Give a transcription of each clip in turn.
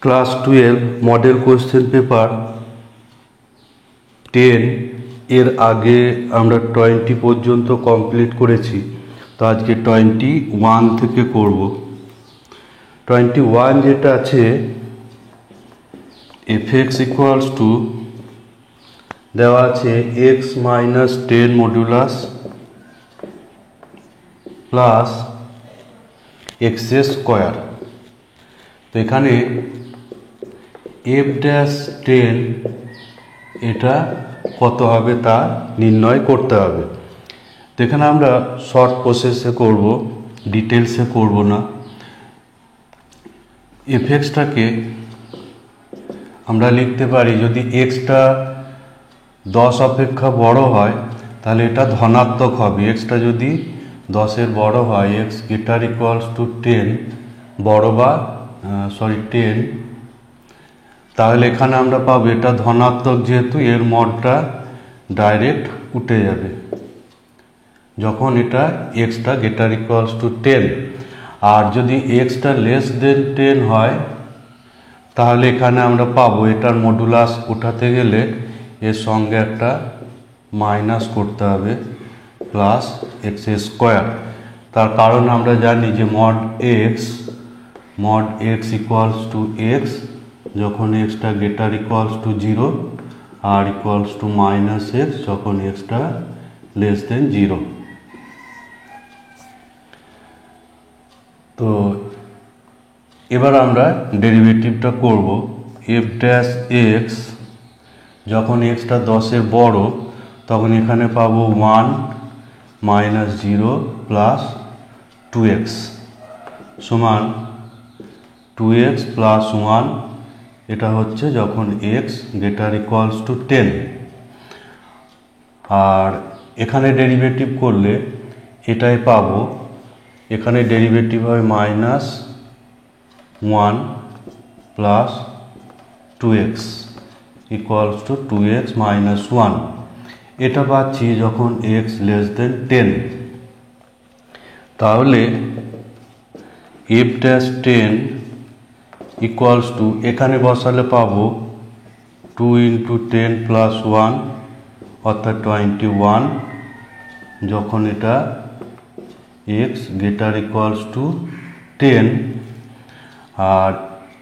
Class 12 model question paper 10 এর আগে আমরা 20 পর্যন্ত কমপ্লিট করেছি। তো আজকে 21 থেকে করব। 21 যেটা আছে fx ইকুয়ালস টু দেওয়া আছে x minus 10 modulus plus x square. তো এখানে f ড্যাশ 10 এটা কত হবে তা নির্ণয় করতে হবে। তো এখানে আমরা শর্ট প্রসেসে করব, ডিটেলসে করব না। fxটাকে আমরা লিখতে পারি, যদি xটা 10 অপেক্ষা বড় হয় তাহলে এটা ধনাত্মক হবে। xটা যদি 10-এর বড় হয়, x গ্রেটার ইকুয়ালস টু 10 বড় বা 10, তাহলে এখানে আমরা পাবো এটা ধনাত্মক, যেহেতু এর মডটা ডাইরেক্ট উঠে যাবে যখন এটা এক্সটা গ্রেটার ইকুয়ালস টু 10। আর যদি এক্সটা লেস দেন 10 হয় তাহলে এখানে আমরা পাবো এটার মডুলাস উঠাতে গেলে এর সঙ্গে একটা মাইনাস করতে হবে প্লাস এক্স স্কোয়ার। তার কারণ আমরা জানি যে mod x equals to x যখন এক্সটা গ্রেটার ইকুয়ালস টু 0 আর ইকুয়ালস টু মাইনাস এক্স যখন এক্সটা লেস দেন 0। তো এবার আমরা ডেরিভেটিভটা করব। এফ ড্যাশ এক্স যখন এক্সটা 10-এর বড় তখন এখানে পাবো 1 মাইনাস 0 প্লাস 2x সমান 2x প্লাস 1। এটা হচ্ছে যখন x গ্রেটার ইকুয়ালস টু 10। আর এখানে ডেরিভেটিভ করলে এটাই পাবো। এখানে ডেরিভেটিভ হয় minus 1 plus 2x equals to 2x minus 1। এটা পাচ্ছি যখন x লেস দেন 10। তাহলে f ড্যাশ 10 ইকুয়ালস টু এখানে বসালে পাবো 2 ইন্টু 10 প্লাস 1 অর্থাৎ 21 যখন এটা x গ্রেটার ইকুয়ালস টু 10। আর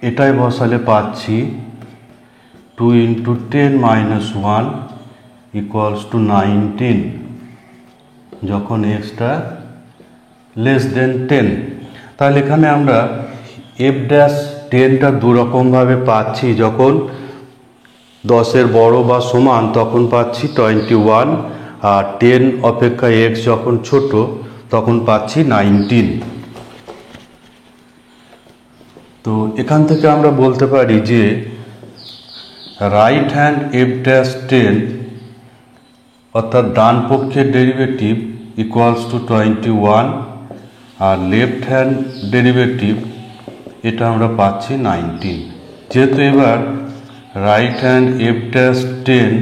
এটাই বসালে পাচ্ছি 2 ইন্টু 10 মাইনাস 1 ইকুয়ালস টু 19 যখন এক্সটা লেস দেন 10। তাহলে এখানে আমরা এফ ড্যাশ 10টা দুরকমভাবে পাচ্ছি। যখন 10-এর বড় বা সমান তখন পাচ্ছি 21, আর 10 অপেক্ষা এক্স যখন ছোট তখন পাচ্ছি 19। তো এখান থেকে আমরা বলতে পারি যে রাইট হ্যান্ড এফ ড্যাশ 10 অর্থাৎ ডান পক্ষের ডেরিভেটিভ ইকুয়ালস টু 21, আর লেফট হ্যান্ড ডেরিভেটিভ এটা আমরা পাচ্ছি 19। যেহেতু এবার right hand F dash 10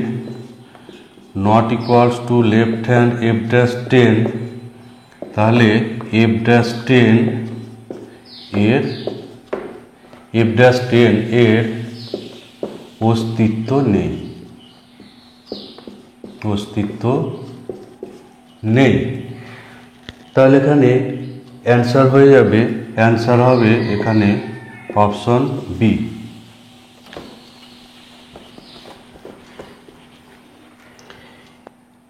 not equals to left hand F dash 10, তাহলে এফ ড্যাশ 10 এর অস্তিত্ব নেই। তাহলে এখানে অ্যান্সার হয়ে যাবে, অ্যান্সার হবে এখানে অপশন বি।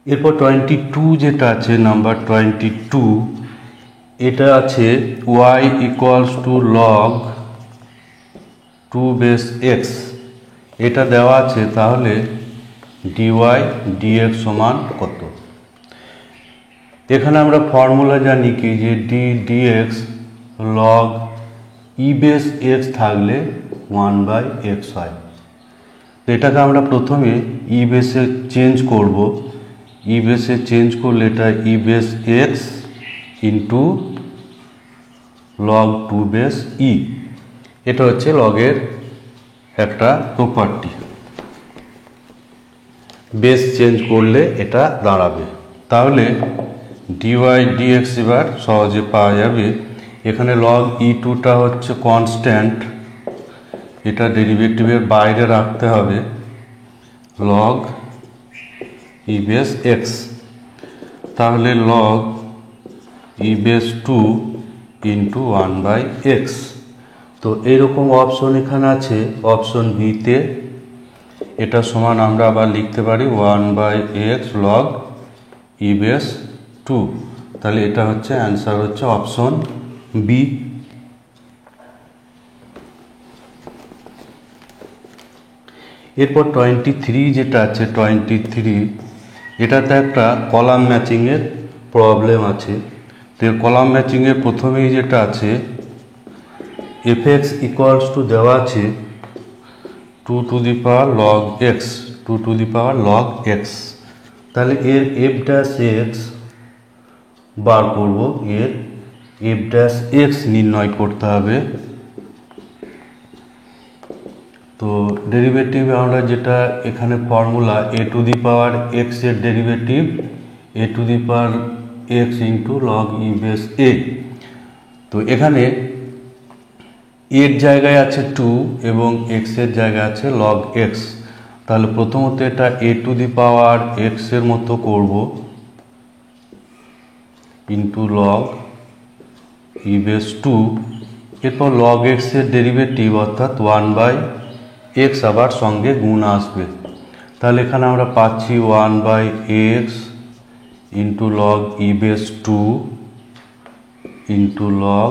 এরপর 22 যেটা আছে, নাম্বার 22, এটা আছে y equals two log 2 base x. এটা দেওয়া আছে, তাহলে dy dx সমান কত? এখানে আমরা ফর্মুলা জানি কি, যে ডি ডিএক্স লগ ই বেস এক্স থাকলে 1/x হয়। তো এটাকে আমরা প্রথমে ই বেসে চেঞ্জ করব। ই বেসে চেঞ্জ করলে এটা e base x into log 2 base e. এটা হচ্ছে লগের একটা প্রপার্টি। বেস চেঞ্জ করলে এটা দাঁড়াবে। তাহলে ডিওয়াই ডিএক্স এবার সহজে পাওয়া যাবে। এখানে লগ ই টুটা হচ্ছে কনস্ট্যান্ট, এটা ডেরিভেটিভের বাইরে রাখতে হবে লগ ই বেস এক্স, তাহলে লগ ই বেস 2 ইন্টু 1/x। তো এইরকম অপশন এখানে আছে অপশন বিতে, এটা সমান আমরা আবার লিখতে পারি 1/x লগ ই বেস 2, তাহলে এটা হচ্ছে অ্যান্সার হচ্ছে অপশন বি। এরপর 23 যেটা আছে 23, এটাতে একটা কলাম ম্যাচিংয়ের প্রবলেম আছে। তো কলাম ম্যাচিংয়ের প্রথমেই যেটা আছে fx ইকুয়ালস টু দেওয়া আছে 2 two the power log x, 2 two the power log x, তাহলে এর এফ ড্যাশ এক্স বার করব, এর এফ ড্যাশ এক্স নির্ণয় করতে হবে। তো ডেরিভেটিভ আমরা যেটা এখানে formula a to the power x এর derivative a to the power x into log E base a. তো এখানে এর জায়গায় আছে 2 এবং এক্স এর জায়গায় আছে লগ এক্স, তাহলে প্রথমত এটা এ টু দি পাওয়ার এক্স এর মতো করব ইন্টু লগ ই বেস 2, এরপর লগ এক্স এর ডেরিভেটিভ অর্থাৎ 1/x আবার সঙ্গে গুণ আসবে, তাহলে এখানে আমরা পাচ্ছি 1/x into log E base 2 into log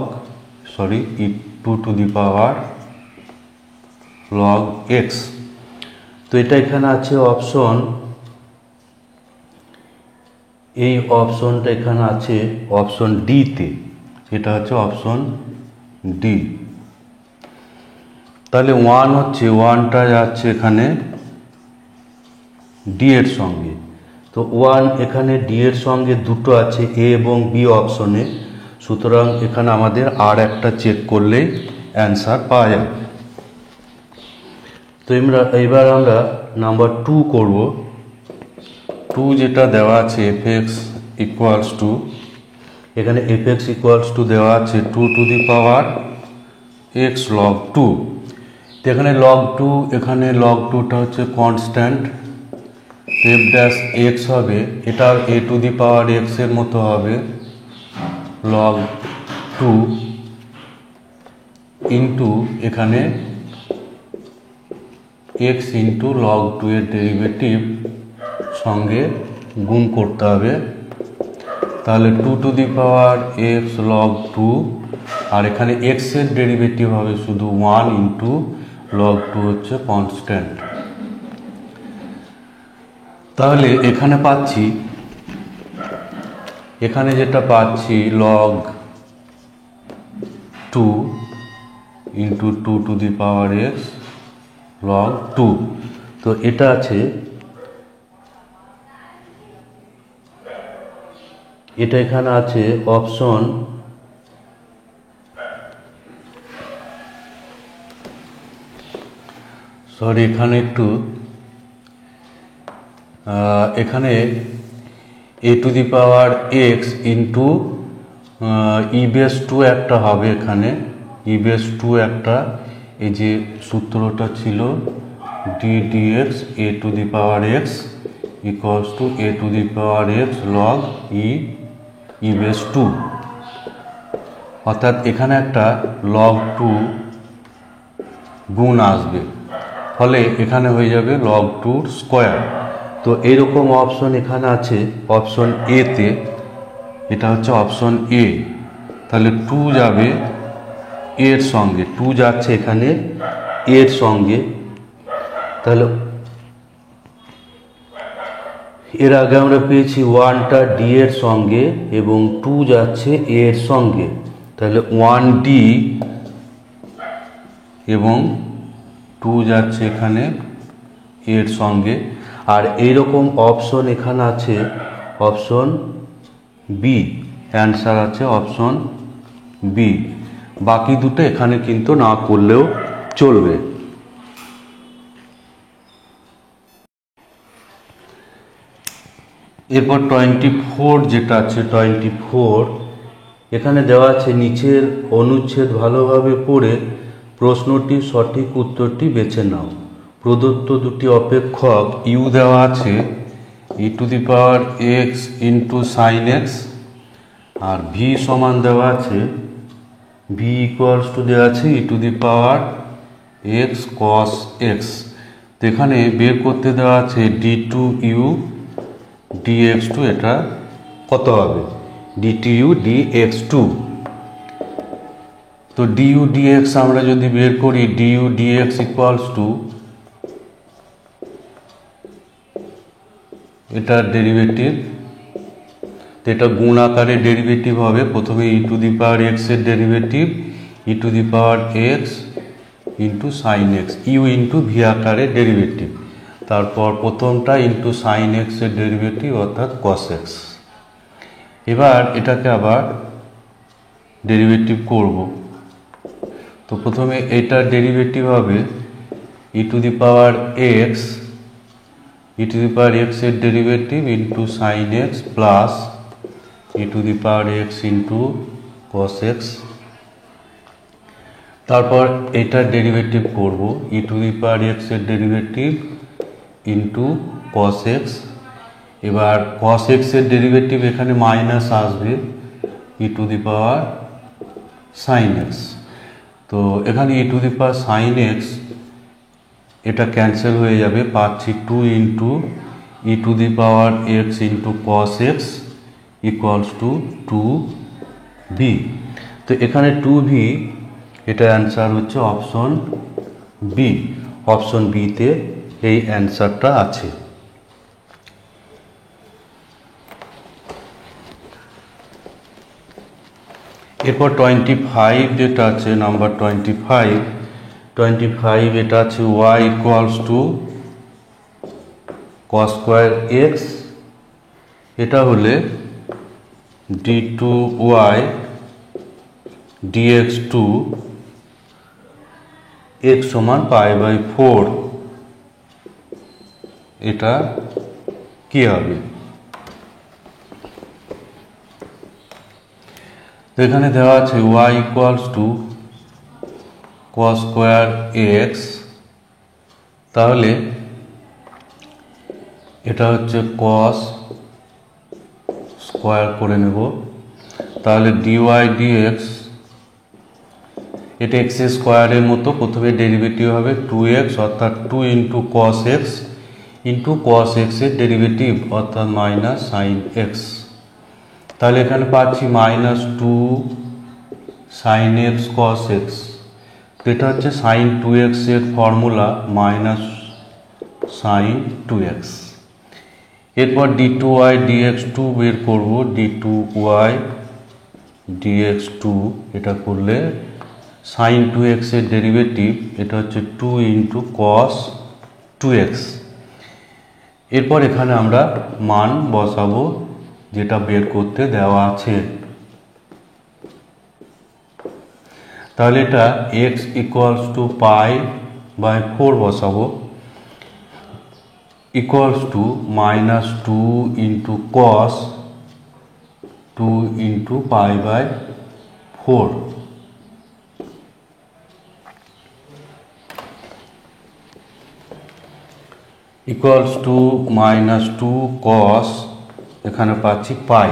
2 two the power log x. তো এটা এখানে আছে অপশন, এই অপশনটা এখানে আছে অপশন ডিতে, এটা হচ্ছে অপশন ডি। তাহলে 1 হচ্ছে 1টা যাচ্ছে এখানে ডি এর সঙ্গে, তো 1 এখানে ডি এর সঙ্গে দুটো আছে এ এবং বি অপশনে, সুতরাং এখানে আমাদের আর একটা চেক করলেই অ্যান্সার পাওয়া যাবে। তো এবার আমরা নাম্বার 2 করব। 2 যেটা দেওয়া আছে fx ইকুয়ালস টু, এখানে fx ইকুয়ালস টু দেওয়া আছে 2 two the power x log 2, তো এখানে লগ 2, এখানে লগ 2টা হচ্ছে কনস্ট্যান্ট, এফ ড্যাশ এক্স হবে, এটা এ টু দি পাওয়ার এক্স এর মতো হবে লগ 2 ইন্টু এখানে এক্স ইন্টু লগ 2 এর ডেরিভেটিভ সঙ্গে গুণ করতে হবে, তাহলে 2 two the power X log 2, আর এখানে এক্স এর ডেরিভেটিভ হবে শুধু 1 ইন্টু লগ 2 হচ্ছে কনস্ট্যান্ট। তাহলে এখানে পাচ্ছি, এখানে যেটা পাচ্ছি log 2 into 2 two the power X log 2, তো এটা আছে, এটা এখানে আছে অপশন এখানে একটু এখানে a to the power x into e base 2 একটা হবে, এখানে ই বেস 2 একটা, এই যে সূত্রটা ছিল D D X A to the power X equals to A to the power X log E base 2, অর্থাৎ এখানে একটা লগ 2 গুণ আসবে, ফলে এখানে হয়ে যাবে লগ 2 স্কোয়ার। তো এইরকম অপশন এখানে আছে অপশন এতে, এটা হচ্ছে অপশন এ, তাহলে 2 যাবে এর সঙ্গে, 2 যাচ্ছে এখানে এর সঙ্গে, তাহলে এর আগে আমরা পেয়েছি 1টা ডি এর সঙ্গে এবং 2 যাচ্ছে এর সঙ্গে, তাহলে 1d এবং 2 যাচ্ছে এখানে এর সঙ্গে, আর এইরকম অপশন এখানে আছে অপশন বি, অ্যান্সার আছে অপশন বি। বাকি দুটো এখানে কিন্তু না করলেও চলবে। এরপর 24 যেটা আছে 24, এখানে দেওয়া আছে নিচের অনুচ্ছেদ ভালোভাবে পড়ে প্রশ্নটির সঠিক উত্তরটি বেছে নাও। প্রদত্ত দুটি অপেক্ষক ইউ দেওয়া আছে e to the power x into sine x, আর ভি সমান দেওয়া আছে ভি ইকুয়ালস টু দেওয়া আছে e to the power x cos x. তো এখানে বের করতে দেওয়া আছে d two u d x two, এটা কত হবে d two u d x two. তো ডি ইউ ডি এক্স আমরা যদি বের করি d u d x equals to, এটা ডেরিভেটিভ, তো এটা গুণ আকারে ডেরিভেটিভ হবে। প্রথমে E to the power x এর derivative E to the power x into sine X, U into V আকারে ডেরিভেটিভ, তারপর প্রথমটা ইন্টু সাইন এক্স এর ডেরিভেটিভ অর্থাৎ কস এক্স। এবার এটাকে আবার ডেরিভেটিভ করব। তো প্রথমে এটার ডেরিভেটিভ হবে e to the power x, e to the power x এর derivative into sine x plus e to the power x into cos x. তারপর এটার ডেরিভেটিভ করব e to the power x এর ডেরিভেটিভ ইন্টু কস এক্স। এবার cos x এর derivative এখানে minus আসবে e to the power sine x. তো এখানে e to the power sine x এটা ক্যান্সেল হয়ে যাবে, পাচ্ছি two into E to the power x into cos X equals to two B. তো এখানে টু ভি, এটা অ্যান্সার হচ্ছে অপশন বি। অপশন বিতে এই অ্যান্সারটা আছে। এরপর 25 যেটা আছে নাম্বার 25 এটা আছে y equals to cos square X, এটা হলে D two Y D X two X সমান পাই বাই 4, এটা কি হবে? এখানে দেওয়া আছে y equals to cos square X, তাহলে এটা হচ্ছে কস স্কোয়ার করে নেব, তাহলে ডিওয়াই ডিএক্স, এটা এক্স স্কোয়ারের মতো, প্রথমে ডেরিভেটিভ হবে 2x অর্থাৎ 2 ইন্টু কস এক্স ইন্টু কস এক্সের ডেরিভেটিভ অর্থাৎ মাইনাস সাইন এক্স। তাহলে এখানে পাচ্ছি minus 2 sine x cos x, এটা হচ্ছে সাইন 2x এর ফর্মুলা মাইনাস সাইন 2x। এরপর D two Y D X two বের করবো, D two Y D X two, এটা করলে সাইন 2x এর ডেরিভেটিভ এটা হচ্ছে 2 ইন্টু কস 2x। এরপর এখানে আমরা মান বসাবো যেটা বের করতে দেওয়া আছে। তাহলে এটা x equals to pi by 4 বসাবো, equals to minus 2 into cos 2 into pi by 4, equals to minus 2 cos, এখানে পাচ্ছি পাই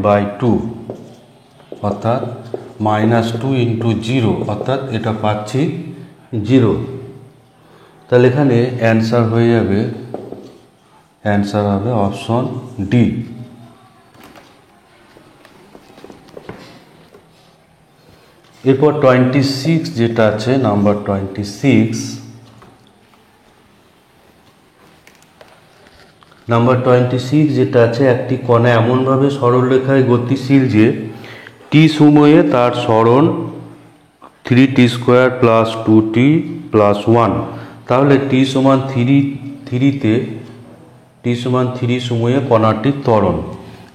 বাই 2 অর্থাৎ মাইনাস 2 ইন্টু 0 অর্থাৎ এটা পাচ্ছি 0। তাহলে এখানে অ্যান্সার হয়ে যাবে, অ্যান্সার হবে অপশন ডি। এরপর 26 যেটা আছে নাম্বার 26, নাম্বার 26 যেটা আছে, একটি কণা এমনভাবে সরলরেখায় গতিশীল যে টি সময়ে তার সরণ 3t square plus 2t plus 1, তাহলে টি সমান 3 সময়ে কণাটির ত্বরণ।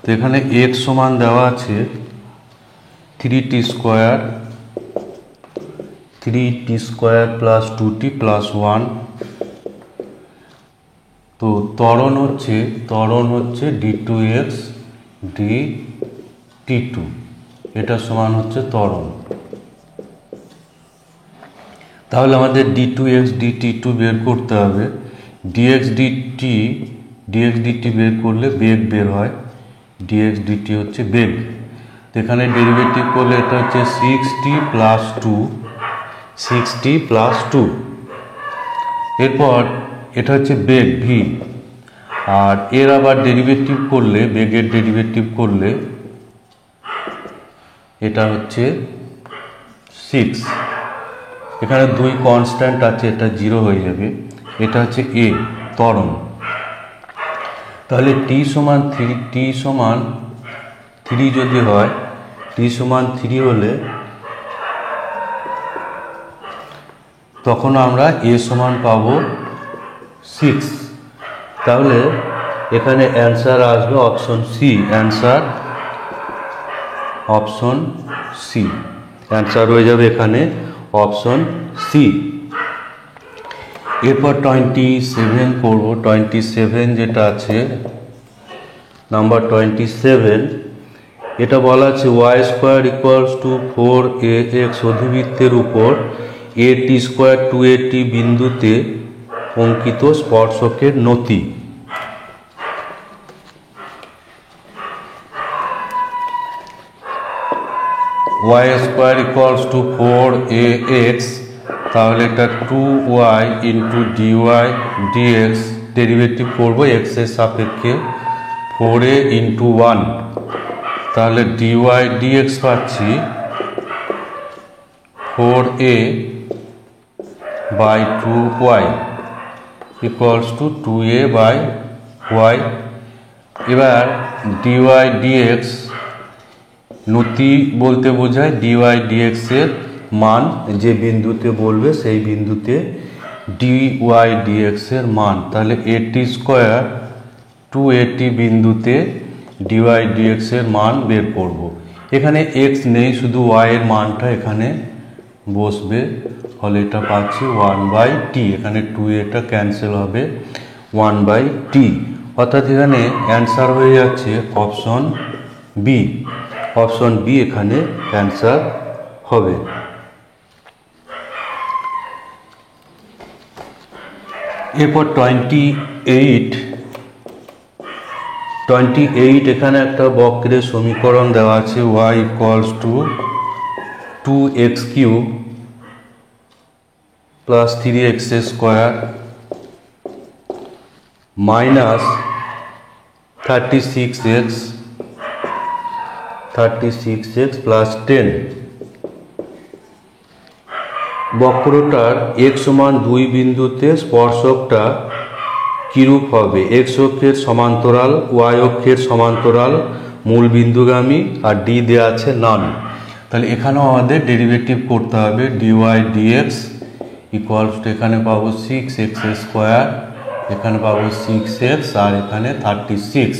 তো এখানে x সমান দেওয়া আছে 3t square plus 2t plus 1। তো ত্বরণ হচ্ছে d2x dt2, এটা সমান হচ্ছে ত্বরণ। তাহলে আমাদের d2x dt2 বের করতে হবে। dx dt বের করলে বেগ বের হয়, dx dt হচ্ছে বেগ। তো এখানে ডেরিভেটিভ করলে এটা হচ্ছে 6t প্লাস 2। এরপর এটা হচ্ছে বেগ v, আর এর আবার ডেরিভেটিভ করলে, বেগের ডেরিভেটিভ করলে এটা হচ্ছে 6। এখানে 2 কনস্ট্যান্ট আছে, এটা 0 হয়ে যাবে। এটা হচ্ছে a ত্বরণ। তাহলে t সমান 3 যদি হয়, t সমান 3 হলে তখন আমরা a সমান পাবো 6। তাহলে এখানে অ্যান্সার আসবে option C. Option C answer হয়ে যাবে এখানে অপশন সি। এরপর 27 করব। 27 যেটা আছে, নাম্বার 27, এটা বলা আছে y² = 4ax অধিবৃত্তের উপর at² 2at বিন্দুতে অঙ্কিত স্পর্শকের নতি। y² = 4ax, তাহলে এটা 2y dy dx ডেরিভেটিভ করব x এর সাপেক্ষে 4a × 1, তাহলে dy dx পাচ্ছি 4a/2y = 2a/y। এবার dy dx নতি বলতে বোঝায় dy dx এর মান যে বিন্দুতে বলবে সেই বিন্দুতে dy dx এর মান। তাহলে at² 2at বিন্দুতে dy dx এর মান বের করব। এখানে x নেই, শুধু y এর মানটা এখানে বসবে, ফলে এটা পাচ্ছি 1/t। এখানে 2a ক্যান্সেল হবে, 1/t। অর্থাৎ এখানে অ্যান্সার হয়ে যাচ্ছে অপশন বি। অপশন বি এখানে অ্যান্সার হবে। এরপর 28, এখানে একটা বক্রের সমীকরণ দেওয়া আছে y = 2x³ + 3x² - 36x + 10। বক্রটার x সমান 2 বিন্দুতে স্পর্শকটা কিরূপ হবে? x অক্ষের সমান্তরাল, y অক্ষের সমান্তরাল, মূল বিন্দুগামী, আর d দেওয়া আছে নান। তাহলে এখানেও আমাদের ডেরিভেটিভ করতে হবে। dy dx = এখানে পাবো 6x², এখানে পাবো 6x, আর এখানে 36।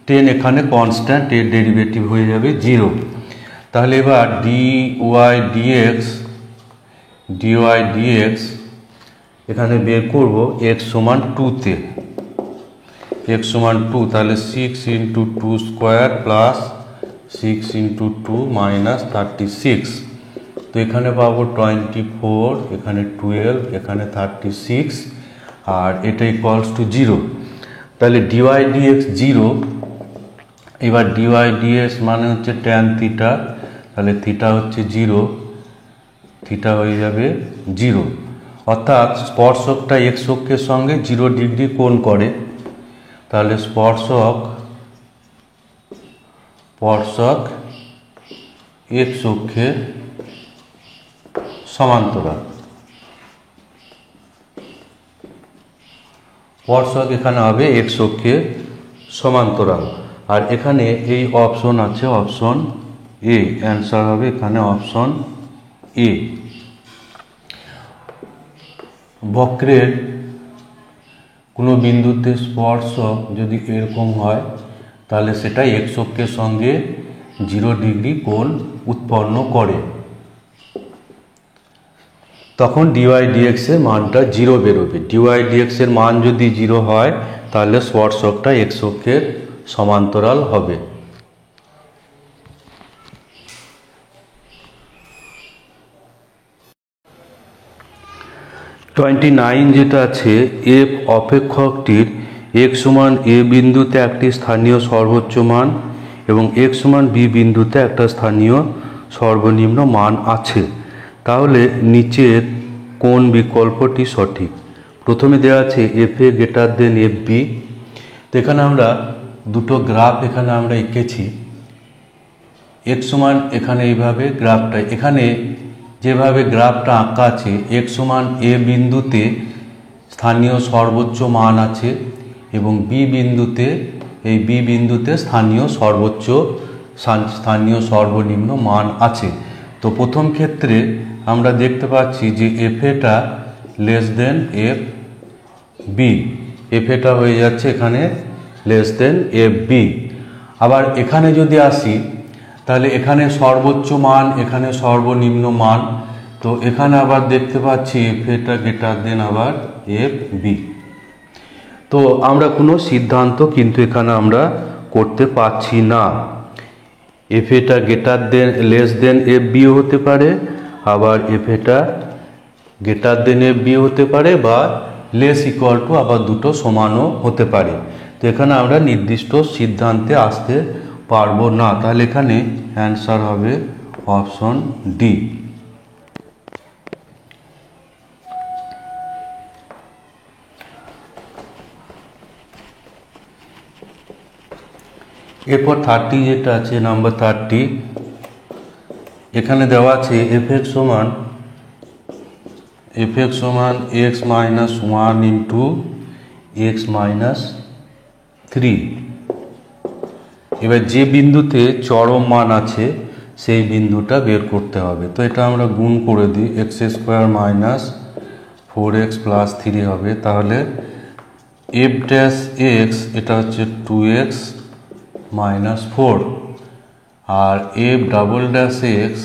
10 এখানে কনস্ট্যান্ট, এর ডেরিভেটিভ হয়ে যাবে 0। তাহলে এবার dy dx এখানে বের করব x সমান 2-তে। x সমান 2, তাহলে 6 × 2² + 6 × 2 - 36। তো এখানে পাবো 24, এখানে 12, এখানে 36, আর এটা = 0। তাহলে dy dx 0। এবার dy dx মানে হচ্ছে tan θ, তাহলে θ হচ্ছে 0, θ হয়ে যাবে 0। অর্থাৎ স্পর্শকটা x অক্ষের সঙ্গে 0 ডিগ্রি কোণ করে। তাহলে স্পর্শক x অক্ষের সমান্তরাল। স্পর্শক এখানে হবে x অক্ষের সমান্তরাল। আর এখানে এই অপশন আছে, অপশন এ। অ্যান্সার হবে এখানে অপশন এ। বক্রের কোনো বিন্দুতে স্পর্শক যদি এরকম হয়, তাহলে সেটা x অক্ষের সঙ্গে 0 ডিগ্রি কোণ উৎপন্ন করে। তখন dy dx এর মানটা 0 বেরোবে। dy dx এর মান যদি 0 হয়, তাহলে স্পর্শকটা x অক্ষের সমান্তরাল হবে। 29 যেটা আছে, এফ অপেক্ষকটির x সমান a বিন্দুতে একটি স্থানীয় সর্বোচ্চ মান এবং x সমান b বিন্দুতে একটা স্থানীয় সর্বনিম্ন মান আছে। তাহলে নিচের কোন বিকল্পটি সঠিক? প্রথমে দেওয়া আছে F A greater than F B. তো এখানে আমরা দুটো গ্রাফ এখানে আমরা এঁকেছি। x সমান এখানে এইভাবে গ্রাফটা, এখানে যেভাবে গ্রাফটা আঁকা আছে, x সমান a বিন্দুতে স্থানীয় সর্বোচ্চ মান আছে এবং b বিন্দুতে, এই b বিন্দুতে স্থানীয় সর্বনিম্ন মান আছে। তো প্রথম ক্ষেত্রে আমরা দেখতে পাচ্ছি যে এফ এটা less than F B, F এটা হয়ে যাচ্ছে এখানে লেস দেন এফ বি। আবার এখানে যদি আসি তাহলে এখানে সর্বোচ্চ মান, এখানে সর্বনিম্ন মান, তো এখানে আবার দেখতে পাচ্ছি এফ এটা গ্রেটার দেন আবার এফ বি। তো আমরা কোনো সিদ্ধান্ত কিন্তু এখানে আমরা করতে পারছি না। এফ এটা greater than less than F বিও হতে পারে, আবার এফ এটা গ্রেটার দেন এফ বি হতে পারে, বা লেস ইকুয়াল টু আবার দুটো সমানও হতে পারে। তো এখানে আমরা নির্দিষ্ট সিদ্ধান্তে আসতে পারবো না। তাহলে এখানে অ্যান্সার হবে অপশন ডি। এরপর 30 যেটা আছে, নাম্বার 30, এখানে দেওয়া আছে এফ এক্স সমান x minus 1 into x minus 3। এবার যে বিন্দুতে চরম মান আছে সেই বিন্দুটা বের করতে হবে। তো এটা আমরা গুণ করে দিই, x square minus 4x plus 3 হবে। তাহলে এফ ড্যাশ এক্স এটা হচ্ছে 2x মাইনাস 4, আর এফ ডাবল ড্যাশ এক্স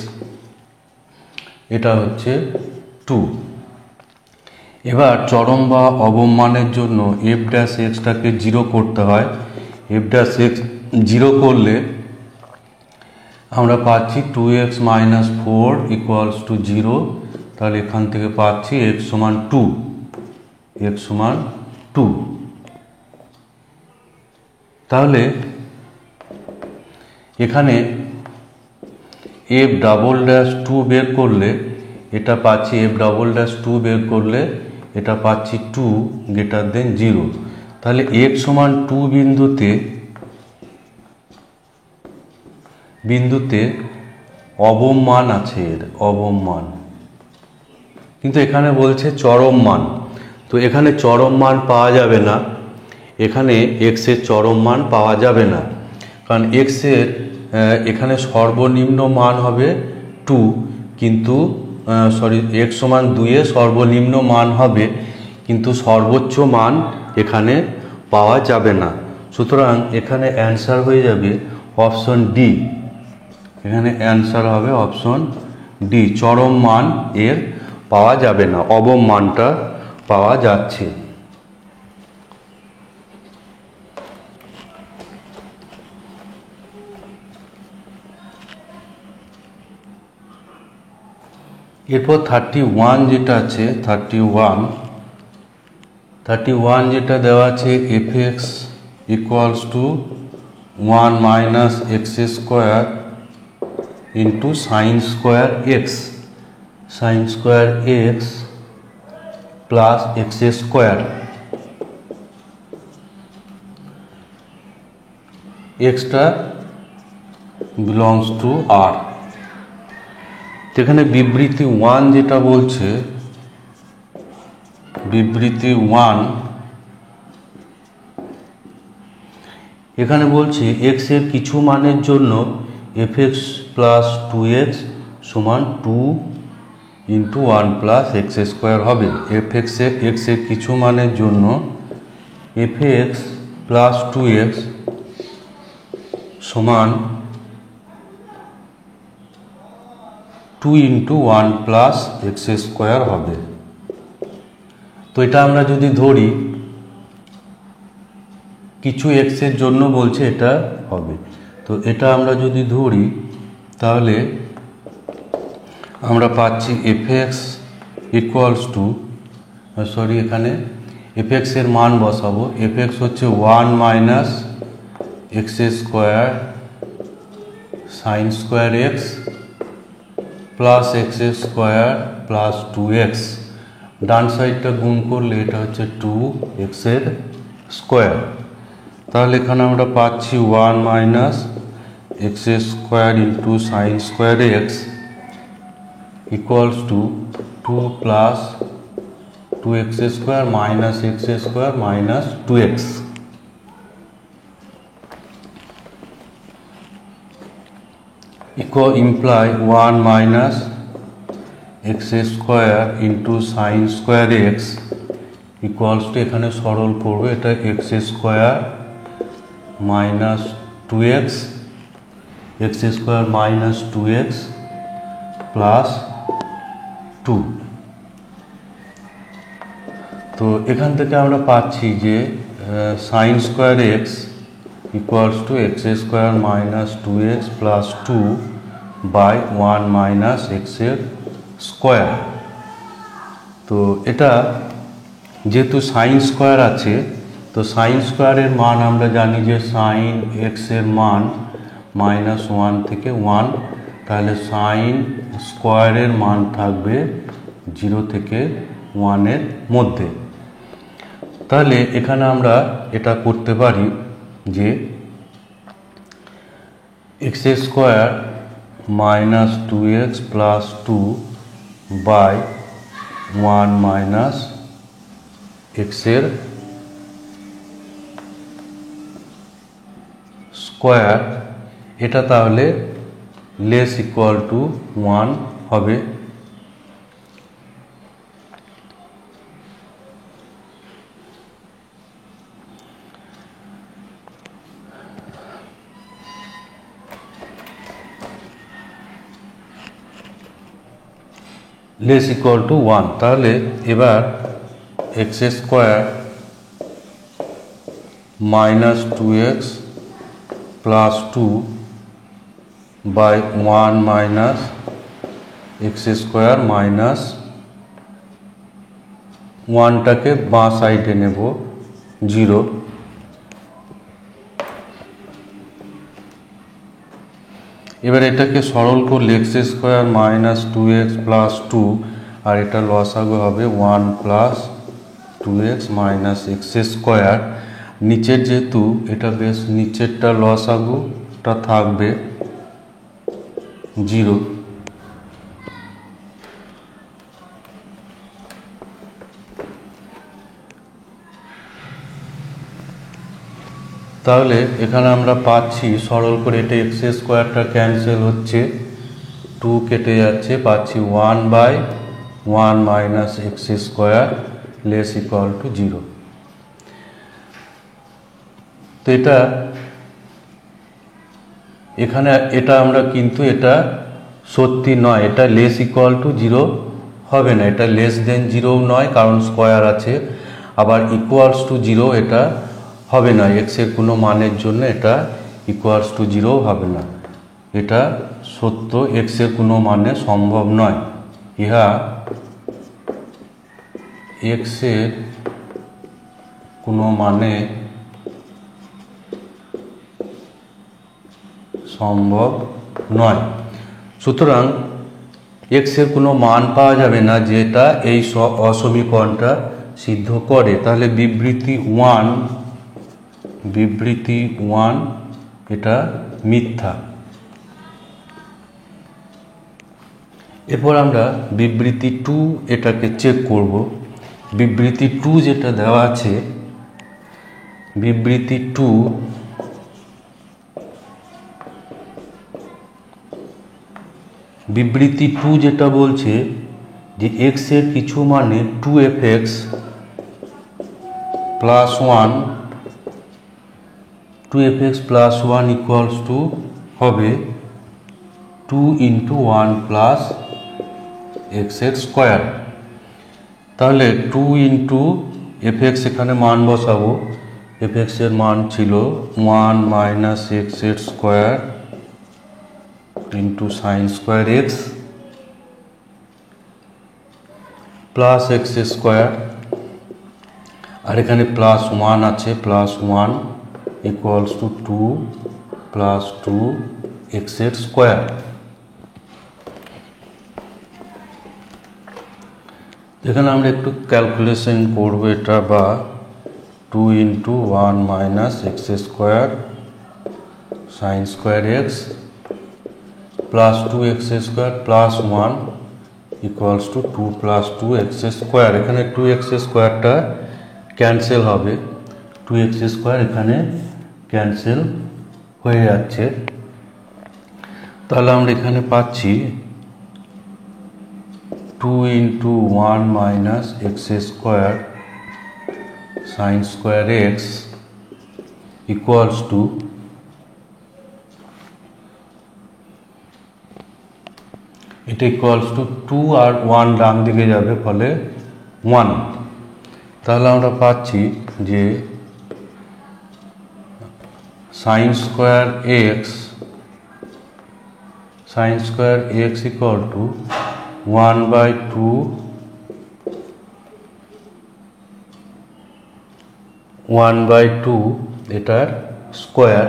এটা হচ্ছে 2। এবার চরম বা অবম মানের জন্য এফ ড্যাশ এক্সটাকে 0 করতে হয়। এফ ড্যাশ এক্স 0 করলে আমরা পাচ্ছি 2x মাইনাস 4 ইকুয়ালস টু 0। তাহলে এখান থেকে পাচ্ছি এক্স সমান 2, এক্স সমান 2। তাহলে এখানে এফ ডাবল ড্যাশ 2 বের করলে এটা পাচ্ছি, এফ ডাবল ড্যাশ 2 বের করলে এটা পাচ্ছি 2 গ্রেটার দেন 0। তাহলে এক্স সমান 2 বিন্দুতে অবম মান আছে, এর অবম মান, কিন্তু এখানে বলছে চরম মান। তো এখানে চরম মান পাওয়া যাবে না, এখানে এক্স এর চরম মান পাওয়া যাবে না, কারণ এক্স এর এখানে সর্বনিম্ন মান হবে 2, কিন্তু এক্স সমান 2 এ সর্বনিম্ন মান হবে, কিন্তু সর্বোচ্চ মান এখানে পাওয়া যাবে না। সুতরাং এখানে অ্যান্সার হয়ে যাবে অপশন ডি। এখানে অ্যান্সার হবে অপশন ডি, চরম মান এর পাওয়া যাবে না, অবম মানটা পাওয়া যাচ্ছে। এরপর 31 যেটা আছে, 31 যেটা দেওয়া আছে f x equals to 1 minus x square into sine square x plus x square, এক্সটা বিলংস টু আর। এখানে বিবৃতি 1 যেটা বলছে, বিবৃতি 1 এখানে বলছে এক্স এর কিছু মানের জন্য এফ এক্স প্লাস 2x সমান 2 ইন্টু 1 প্লাস এক্স স্কোয়ার হবে। এক্স এর কিছু মানের জন্য এফ এক্স প্লাস 2x সমান 2 ইন্টু 1 প্লাস এক্স স্কোয়ার হবে। তো এটা আমরা যদি ধরি, কিছু এক্স এর জন্য বলছে এটা হবে, তো এটা আমরা যদি ধরি তাহলে আমরা পাচ্ছি F x equals two sorry এখানে এফএক্স এর মান বসাবো। এফএক্স হচ্ছে 1 minus x square sine square x plus x square plus 2x, ডান সাইডটা গুণ করলে এটা হচ্ছে 2x এর স্কোয়ার। তাহলে এখানে আমরা পাচ্ছি 1 minus x square into sine square x equals two 2 plus 2x square minus x square minus 2x। imply 1 minus x square into sin square x equals to এখানে সরল করবে এটা x square minus 2x x square minus 2x plus 2। তো এখান থেকে আমরা পাচ্ছি যে sin square x equals to x square minus 2x plus 2 by 1 minus x এর স্কোয়ার। তো এটা যেহেতু সাইন স্কোয়ার আছে, তো সাইন স্কোয়ারের মান আমরা জানি যে সাইন এক্স এর মান -1 থেকে 1, তাহলে সাইন স্কোয়ারের মান থাকবে 0 থেকে 1 এর মধ্যে। তাহলে এখানে আমরা এটা করতে পারি যে X square minus 2x plus 2 by 1 minus x এর স্কোয়ার, এটা তাহলে লেস ইকুয়াল টু 1 হবে। লেস ইকুয়াল টু 1, তাহলে এবার x square minus 2x plus 2 by 1 minus x square minus 1টাকে বাঁ সাইডে নেব 0। এবার এটাকে সরল করলে x square minus 2x plus 2 আর এটা লসাগু হবে 1 plus 2x minus x square. নিচের যেহেতু এটা বেশ নিচেরটা লসাগুটা থাকবে 0। তাহলে এখানে আমরা পাচ্ছি সরল করে এটা এক্স স্কোয়ারটা ক্যান্সেল হচ্ছে, 2 কেটে যাচ্ছে, পাচ্ছি 1 by 1 minus x square less equal to 0। তো এটা এখানে এটা আমরা কিন্তু এটা সত্যি নয়, এটা লেস ইকুয়াল টু 0 হবে না, এটা লেস দেন 0 নয় কারণ স্কোয়ার আছে, আবার ইকুয়ালস টু 0 এটা হবে না, এক্স এর কোনো মানের জন্য এটা ইকুয়ালস টু 0 হবে না, এটা সত্য, এক্স এর কোনো মানে সম্ভব নয়, ইহা এক্স এর কোনো মানে সম্ভব নয়। সুতরাং এক্স এর কোনো মান পাওয়া যাবে না যেটা এই অসমীকরণটা সিদ্ধ করে, তাহলে বিবৃতি 1 এটা মিথ্যা। এরপর আমরা বিবৃতি 2 এটাকে চেক করব। বিবৃতি 2 যেটা দেওয়া আছে, বিবৃতি 2 যেটা বলছে যে এক্স এর কিছু মানে 2fx plus 1 2fx plus 1 equals to হবে 2 ইন্টু 1 প্লাস এক্স এর স্কোয়ার। তাহলে 2 ইন্টু এফএক্স এখানে মান বসাবো, এফএক্স এর মান ছিল 1 মাইনাস এক্স এর square into sine square x plus x square আর এখানে +1 আছে, +1 ইকুয়ালস টু 2 + 2 x² এখানে আমরা একটু ক্যালকুলেশন করব এটা, বা 2 × 1 - x² sin² x + 2x² + 1 equals to 2 + 2x²। এখানে 2x² ক্যান্সেল হবে, 2x² এখানে ক্যান্সেল হয়ে যাচ্ছে। তাহলে আমরা এখানে পাচ্ছি 2 × 1 - x² sin² x equals to এটা ইকুয়ালস টু 2 আর 1 ডান দিকে যাবে, ফলে 1। তাহলে আমরা পাচ্ছি যে sin² x ইকুয়াল টু 1/2 এটার স্কোয়ার।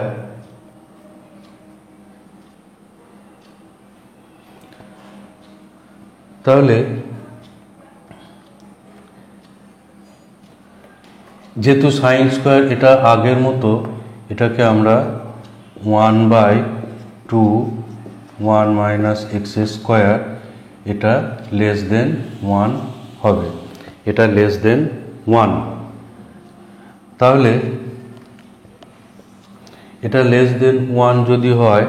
তাহলে যেহেতু sin² এটা আগের মতো, এটাকে আমরা 1/2 1 - x² এটা <1 হবে, এটা <1। তাহলে এটা <1 যদি হয়,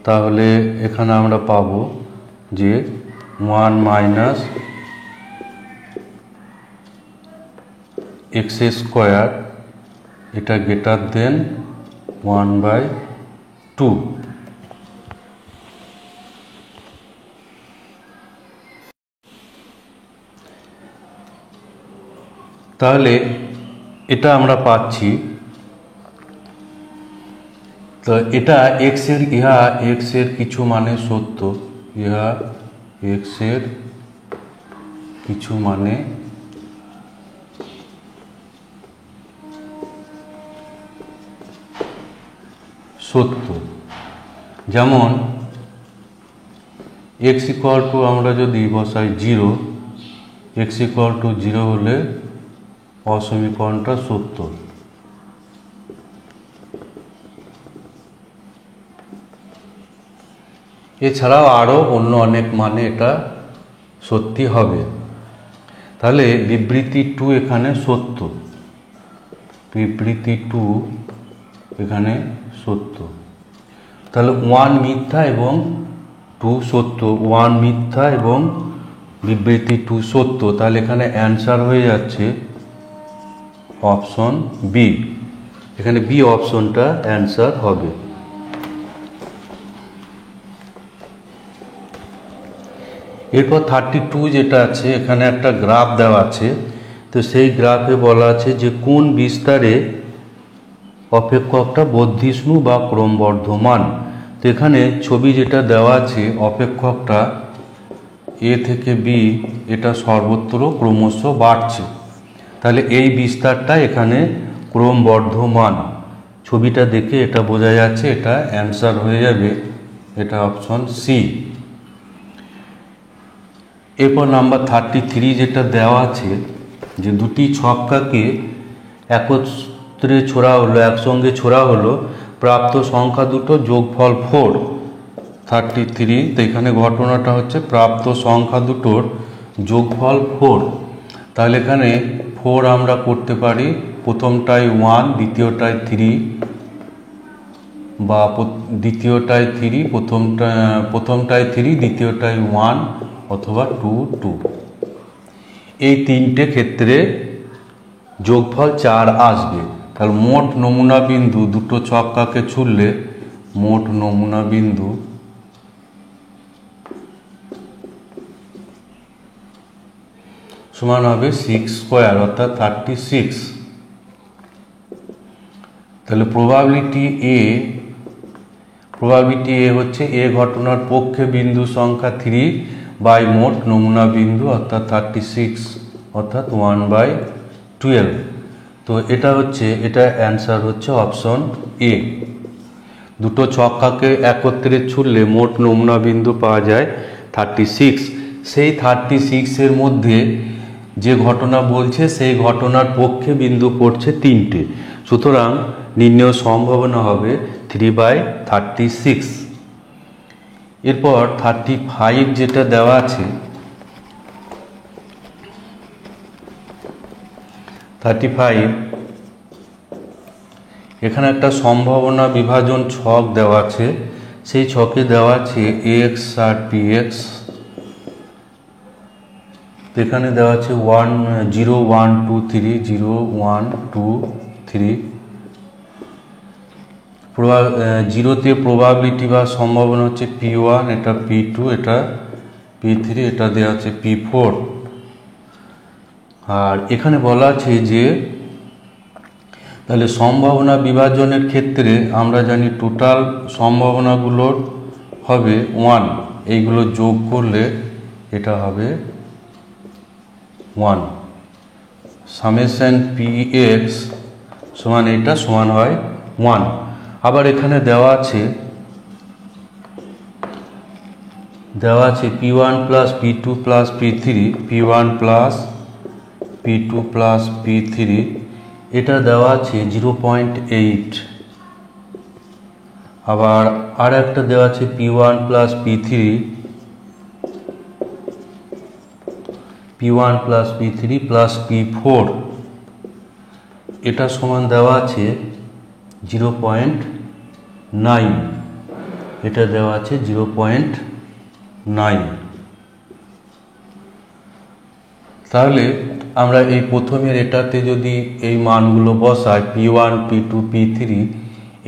তাহলে এখানে আমরা পাবো যে 1 - x² এটা <1/2। তাহলে এটা আমরা পাচ্ছি। তো এটা ইহা x এর কিছু মানে সত্য, ইহা x এর কিছু মানে সত্য। যেমন x ইকুয়াল টু আমরা যদি বসাই 0, x ইকুয়াল টু 0 হলে অসমীকরণটা সত্য। এছাড়াও আরও অন্য অনেক মানে এটা সত্যি হবে। তাহলে বিবৃতি 2 এখানে সত্য, বিবৃতি 2 এখানে সত্য। তাহলে 1 মিথ্যা এবং 2 সত্য, 1 মিথ্যা এবং বিবৃতি 2 সত্য। তাহলে এখানে অ্যান্সার হয়ে যাচ্ছে অপশন বি। এখানে বি অপশনটা অ্যান্সার হবে। এরপর 32 যেটা আছে, এখানে একটা গ্রাফ দেওয়া আছে। তো সেই গ্রাফে বলা আছে যে কোন বিস্তারে অপেক্ষকটা বর্ধিষ্ণু বা ক্রমবর্ধমান। তো এখানে ছবি যেটা দেওয়া আছে, অপেক্ষকটা এ থেকে বি এটা সর্বত্র ক্রমশ বাড়ছে। তাহলে এই বিস্তারটা এখানে ক্রমবর্ধমান। ছবিটা দেখে এটা বোঝা যাচ্ছে, এটা অ্যান্সার হয়ে যাবে, এটা অপশন সি। এরপর নাম্বার 33 যেটা দেওয়া আছে যে দুটি ছক্কাকে একত্রে ছোড়া হলো, একসঙ্গে ছোড়া হলো, প্রাপ্ত সংখ্যা দুটো যোগফল 4। 33, তো এখানে ঘটনাটা হচ্ছে প্রাপ্ত সংখ্যা দুটোর যোগফল 4। তাহলে এখানে 4 আমরা করতে পারি প্রথমটায় 1, দ্বিতীয়টায় 3, বা দ্বিতীয়টায় 3, প্রথমটায় 3, দ্বিতীয়টায় 1, অথবা 2 2। এই তিনটে ক্ষেত্রে যোগফল 4 আসবে। তাহলে মোট নমুনা বিন্দু দুটো ছক্কাকে ছুড়লে মোট নমুনা বিন্দু সমান হবে 6² অর্থাৎ 36। তাহলে প্রবাবিলিটি এ হচ্ছে এ ঘটনার পক্ষে বিন্দু সংখ্যা 3 বাই মোট নমুনা বিন্দু অর্থাৎ 36 অর্থাৎ 1/12। তো এটা অ্যান্সার হচ্ছে অপশন এ। দুটো ছক্কাকে একত্রে ছুড়লে মোট নমুনা বিন্দু পাওয়া যায় 36। সেই 36-এর মধ্যে যে ঘটনা বলছে সেই ঘটনার পক্ষে বিন্দু পড়ছে 3টে, সুতরাং নির্ণয় সম্ভাবনা হবে 3/36। এরপর 35 যেটা দেওয়া আছে, 35 এখানে একটা সম্ভাবনা বিভাজন ছক দেওয়া আছে। সেই ছকে দেওয়া আছে এক্স আর পিএক্স। এখানে দেওয়া আছে 0 1 2 3 0 1 2 3। জিরোতে প্রবাবিলিটি বা সম্ভাবনা হচ্ছে P1, এটা P2, এটা P3, এটা দেওয়া আছে P4। আর এখানে বলা আছে যে তাহলে সম্ভাবনা বিভাজনের ক্ষেত্রে আমরা জানি টোটাল সম্ভাবনাগুলোর হবে 1, এইগুলো যোগ করলে এটা হবে 1। সামেশন PX সমান এটা সমান হয় 1। আবার এখানে দেওয়া আছে P1 plus P2 plus P3, P1 plus P2 plus P3, এটা দেওয়া আছে 0.8। আবার আর একটা দেওয়া আছে P1 plus P3 plus P4, এটা সমান দেওয়া আছে 0.9, এটা দেওয়া আছে 0.9। তাহলে আমরা এই প্রথমের এটাতে যদি এই মানগুলো বসাই P1 P2 P3,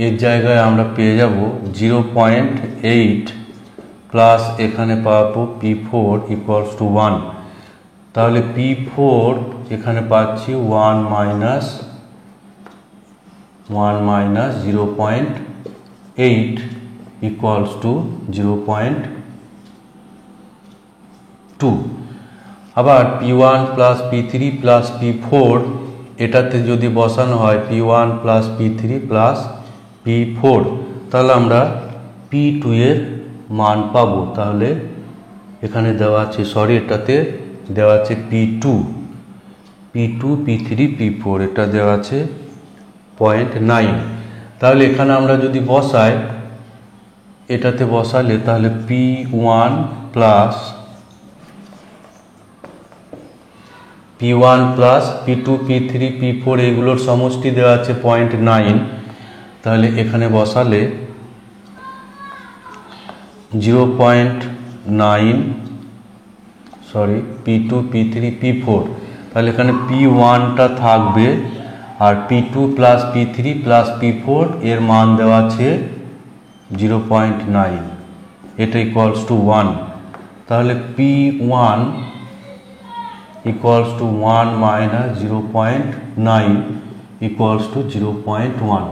এর জায়গায় আমরা পেয়ে যাব 0.8 প্লাস এখানে পাবো P4 ইকুয়ালস টু 1। তাহলে P4 এখানে পাচ্ছি 1 মাইনাস 0.8 ইকুয়ালস টু 0.2। আবার P1 plus P3 plus P4 এটাতে যদি বসানো হয় P1 plus P3 plus P4, তাহলে আমরা P2 এর মান পাবো। তাহলে এখানে দেওয়া আছে এটাতে দেওয়া আছে P2 P3 P4, এটা দেওয়া আছে 0.9। তাহলে এখানে আমরা যদি বসাই, এটাতে বসালে তাহলে P1 plus P2 P3 P4 এগুলোর সমষ্টি দেওয়া আছে 0.9। তাহলে এখানে বসালে 0.9 P2 P3 P4, তাহলে এখানে P1টা থাকবে আর P2 plus P3 plus P4 এর মান দেওয়া আছে 0.9, এটা ইকুয়ালস টু 1। তাহলে P1 equals to 1 minus 0.9 equals to 0.1।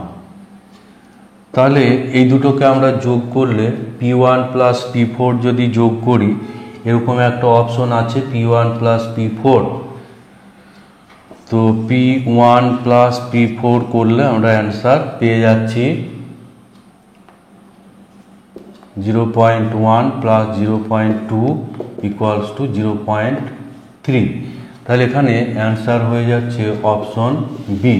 তাহলে এই দুটোকে আমরা যোগ করলে P1 প্লাস P4 যদি যোগ করি, এরকম একটা অপশন আছে P1 প্লাস P4। তো P1 প্লাস P4 করলে আমরা অ্যান্সার পেয়ে যাচ্ছি 0.1 প্লাস 0.2 ইকুয়ালস টু 0.3। তাহলে এখানে অ্যান্সার হয়ে যাচ্ছে অপশন বি।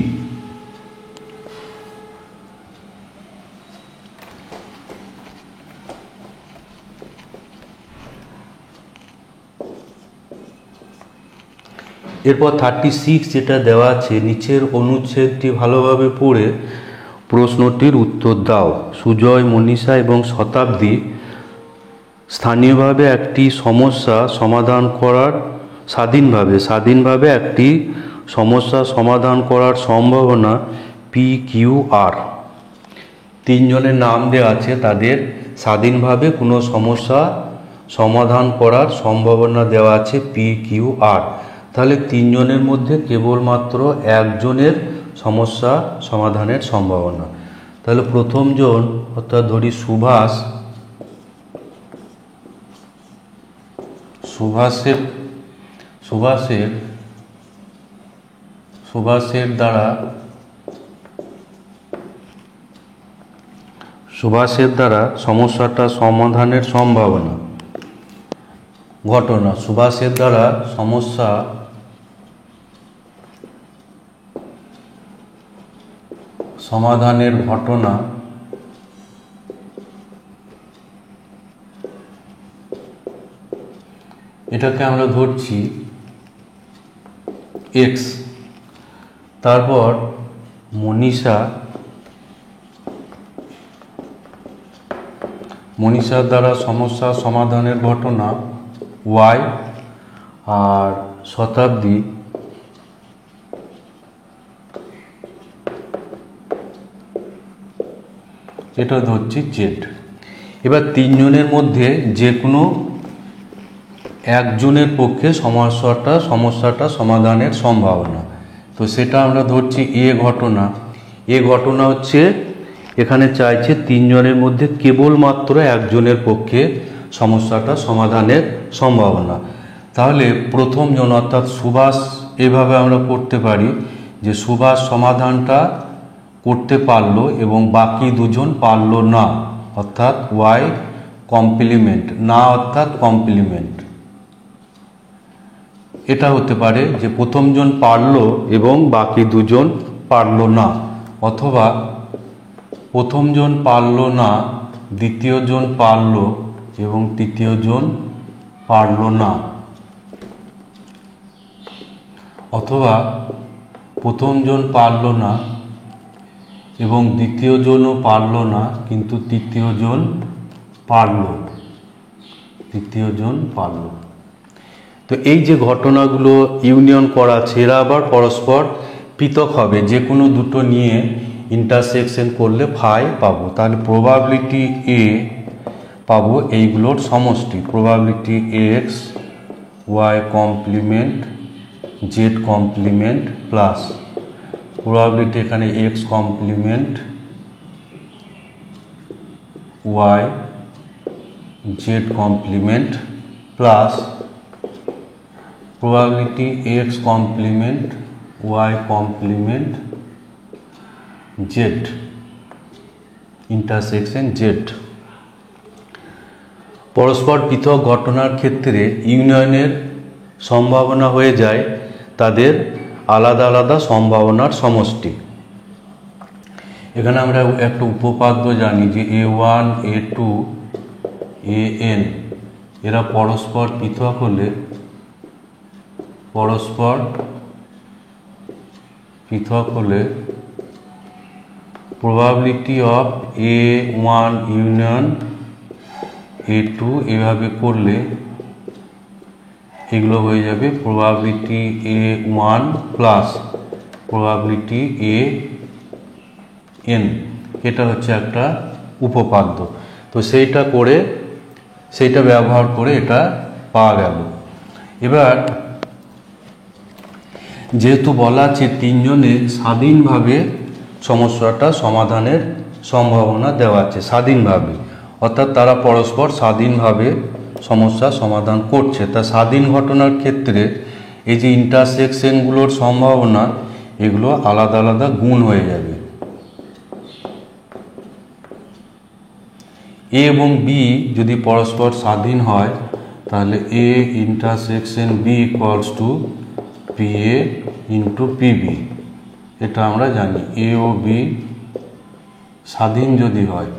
এরপর 36 যেটা দেওয়া আছে, নিচের অনুচ্ছেদটি ভালোভাবে পড়ে প্রশ্নটির উত্তর দাও। সুজয়, মনীষা এবং শতাব্দী স্থানীয়ভাবে একটি সমস্যা সমাধান করার স্বাধীনভাবে একটি সমস্যা সমাধান করার সম্ভাবনা PQR। তিনজনের নাম দেওয়া আছে, তাদের স্বাধীনভাবে কোনো সমস্যা সমাধান করার সম্ভাবনা দেওয়া আছে PQR। তাহলে তিনজনের মধ্যে কেবলমাত্র একজনের সমস্যা সমাধানের সম্ভাবনা। তাহলে প্রথমজন অর্থাৎ ধরি সুভাষের সুভাষের দ্বারা সমস্যাটা সমাধানের সম্ভাবনা। ঘটনা, সুভাষের দ্বারা সমস্যা সমাধানের ঘটনা এটাকে আমরা ধরছি x। তারপর মনীষার দ্বারা সমস্যা সমাধানের ঘটনা y, আর শতাব্দী এটা ধরছি z। এবার তিনজনের মধ্যে যে কোনো একজনের পক্ষে সমস্যাটা সমাধানের সম্ভাবনা, তো সেটা আমরা ধরছি ঘটনা। ঘটনা হচ্ছে এখানে চাইছে তিনজনের মধ্যে কেবলমাত্র একজনের পক্ষে সমস্যাটা সমাধানের সম্ভাবনা। তাহলে প্রথমজন অর্থাৎ সুভাষ, এভাবে আমরা করতে পারি যে সুভাষ সমাধানটা করতে পারলো এবং বাকি দুজন পারলো না, অর্থাৎ y কমপ্লিমেন্ট, না অর্থাৎ কমপ্লিমেন্ট। এটা হতে পারে যে প্রথমজন পারলো এবং বাকি দুজন পারলো না, অথবা প্রথমজন পারলো না, দ্বিতীয়জন পারলো এবং তৃতীয়জন পারলো না, অথবা প্রথমজন পারলো না এবং দ্বিতীয়জনও পারলো না কিন্তু তৃতীয়জন পারলো। তো এই যে ঘটনাগুলো ইউনিয়ন করা আছে, এরা আবার পরস্পর পৃথক হবে, যে কোনো দুটো নিয়ে ইন্টারসেকশন করলে ফাই পাবো। তাহলে প্রবাবিলিটি এ পাবো এইগুলোর সমষ্টি, probability x y complement z complement plus probability এখানে x complement y z complement plus probability x complement y complement z intersection z। পরস্পর পৃথক ঘটনার ক্ষেত্রে ইউনিয়নের সম্ভাবনা হয়ে যায় তাদের আলাদা আলাদা সম্ভাবনার সমষ্টি। এখানে আমরা একটা উপপাদ্য জানি যে a1 a2 an এরা পরস্পর পৃথক হলে probability of a1 union a2 এভাবে করলে এগুলো হয়ে যাবে probability a1 plus probability an। এটা হচ্ছে একটা উপপাদ্য। তো সেইটা ব্যবহার করে এটা পাওয়া গেল। এবার যেহেতু বলা আছে তিনজনে স্বাধীনভাবে সমস্যাটা সমাধানের সম্ভাবনা দেওয়া আছে, স্বাধীনভাবে, অর্থাৎ তারা পরস্পর স্বাধীনভাবে সমস্যা সমাধান করছে, তা স্বাধীন ঘটনার ক্ষেত্রে এই যে ইন্টারসেকশনগুলোর সম্ভাবনা এগুলো আলাদা আলাদা গুণ হয়ে যাবে। এ এবং বি যদি পরস্পর স্বাধীন হয় তাহলে A intersection B equals to PA into PB, এটা আমরা জানি। এ ও বি স্বাধীন যদি হয়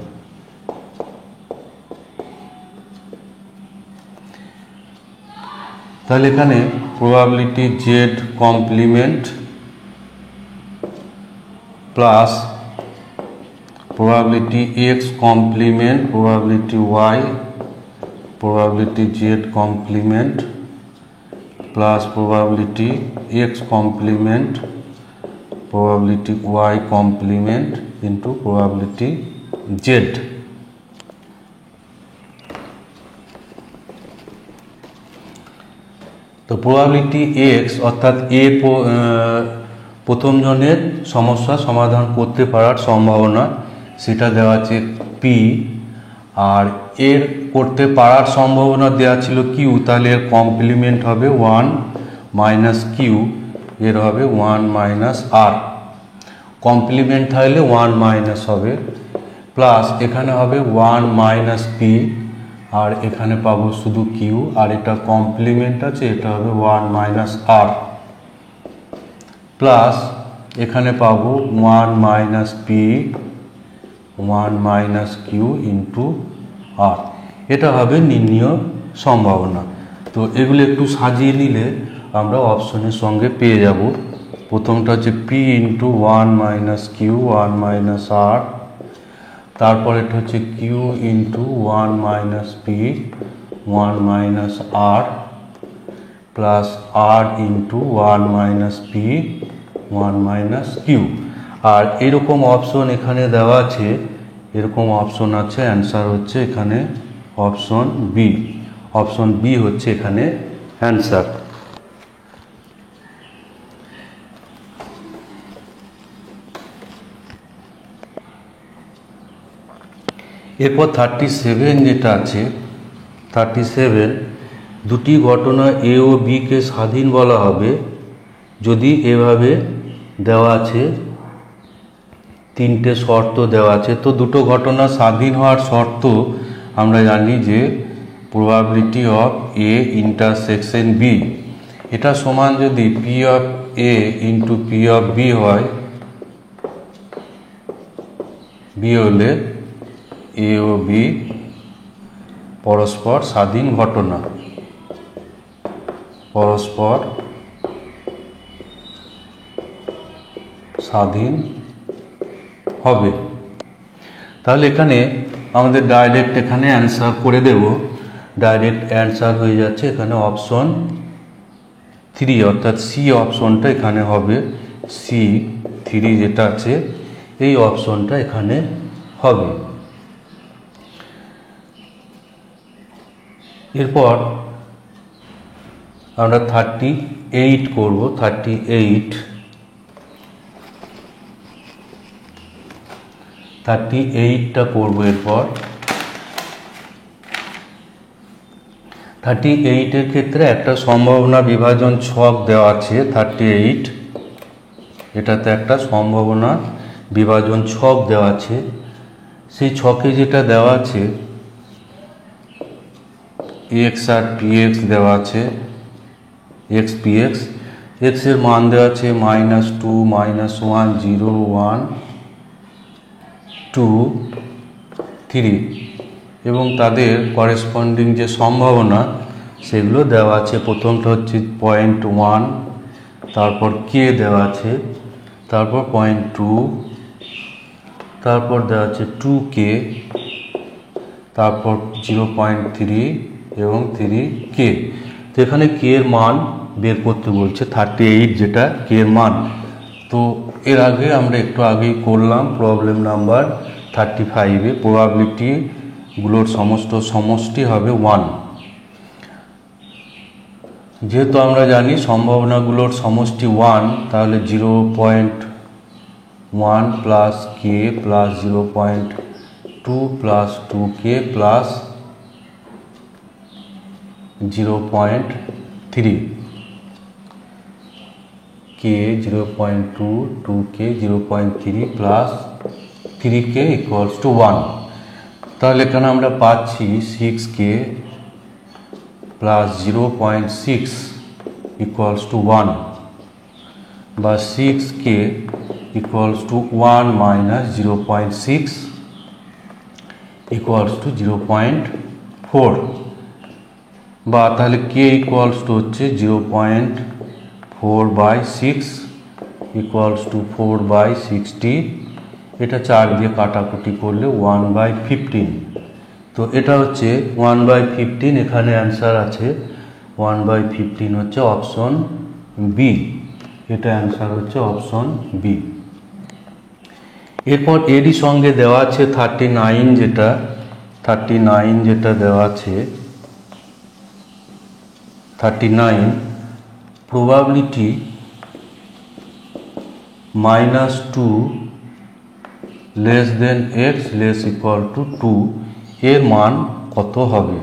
তাহলে এখানে probability Z complement plus probability x complement probability y probability z complement plus probability x complement probability y complement into probability z। তো probability x অর্থাৎ প্রথম জনের সমস্যা সমাধান করতে পারার সম্ভাবনা সেটা দেওয়া আছে p, আর এর করতে পারার সম্ভাবনা দেওয়া ছিল q, তাহলে এর কমপ্লিমেন্ট হবে 1 মাইনাস q এর হবে 1 মাইনাস আর, কমপ্লিমেন্ট থাকলে 1 মাইনাস হবে, প্লাস এখানে হবে 1 মাইনাস পি, আর এখানে পাবো শুধু কিউ, আর এটা কমপ্লিমেন্ট আছে, এটা হবে 1 মাইনাস আর, প্লাস এখানে পাবো 1 minus p 1 minus q into r. এটা হবে নির্ণীয় সম্ভাবনা। তো এগুলো একটু সাজিয়ে নিলে আমরা অপশনের সঙ্গে পেয়ে যাব। প্রথমটা হচ্ছে p into 1 minus q 1 minus r, তারপর এটা হচ্ছে q into 1 minus p 1 minus r, plus r into 1 minus p 1 minus q. আর এরকম অপশন এখানে দেওয়া আছে, এরকম অপশন আছে, অ্যান্সার হচ্ছে এখানে অপশন বি। অপশন বি হচ্ছে এখানে অ্যান্সার। এরপর 37 যেটা আছে, 37 দুটি ঘটনা এ ও বি কে স্বাধীন বলা হবে যদি এভাবে দেওয়া আছে, তিনটে শর্ত দেওয়া আছে। তো দুটো ঘটনা স্বাধীন হওয়ার শর্ত আমরা জানি যে probability of A intersection B, এটা সমান যদি P of A into P of B হয়, বি হলে এ ও বি পরস্পর স্বাধীন ঘটনা, পরস্পর স্বাধীন হবে। তাহলে এখানে আমাদের ডাইরেক্ট এখানে অ্যান্সার করে দেব, ডাইরেক্ট অ্যান্সার হয়ে যাচ্ছে এখানে অপশন 3, অর্থাৎ সি অপশনটা এখানে হবে, সি 3 যেটা আছে এই অপশনটা এখানে হবে। এরপর আমরা 38 করব, 38টা করব। এরপর 38-এর ক্ষেত্রে একটা সম্ভাবনা বিভাজন ছক দেওয়া আছে, 38 এটাতে একটা সম্ভাবনা বিভাজন ছক দেওয়া আছে। সেই ছকে যেটা দেওয়া আছে এক্স আর পিএক্স দেওয়া আছে, এক্স পিএক্স, এক্স এর মান দেওয়া আছে -2 -1 0 1 2 3, এবং তাদের করেসপন্ডিং যে সম্ভাবনা সেগুলো দেওয়া আছে। প্রথমটা হচ্ছে 0.1, তারপর কে দেওয়া আছে, তারপর 0.2, তারপর দেওয়া আছে 2k, তারপর 0.3 এবং 3k। তো এখানে কে এর মান বের করতে বলছে, 38 যেটা কে এর মান। তো এর আগে আমরা একটু আগেই করলাম প্রবলেম নাম্বার 35-এ প্রবাবিলিটিগুলোর সমষ্টি হবে 1। যেহেতু আমরা জানি সম্ভাবনাগুলোর সমষ্টি 1, তাহলে 0.1 plus k plus 0.2 plus 2k plus 0.3, K 0.2 2k 0.3 plus 3k equals to 1। তাহলে এখানে আমরা পাচ্ছি 6k প্লাস 0.6 ইকুয়ালস টু 1, বা 6k equals to 1 minus 0.6 equals to 0.4, বা তাহলে k ইকুয়ালস টু হচ্ছে 0.4/6 ইকুয়ালস টু 4/60। এটা 4 দিয়ে কাটাকুটি করলে 1/15। তো এটা হচ্ছে 1/15, এখানে অ্যান্সার আছে 1/15 হচ্ছে অপশন বি, এটা অ্যান্সার হচ্ছে অপশন বি। এরপর এরই সঙ্গে দেওয়া আছে 39 যেটা দেওয়া আছে 39 probability -2 less than x less equal two 2 এর মান কত হবে।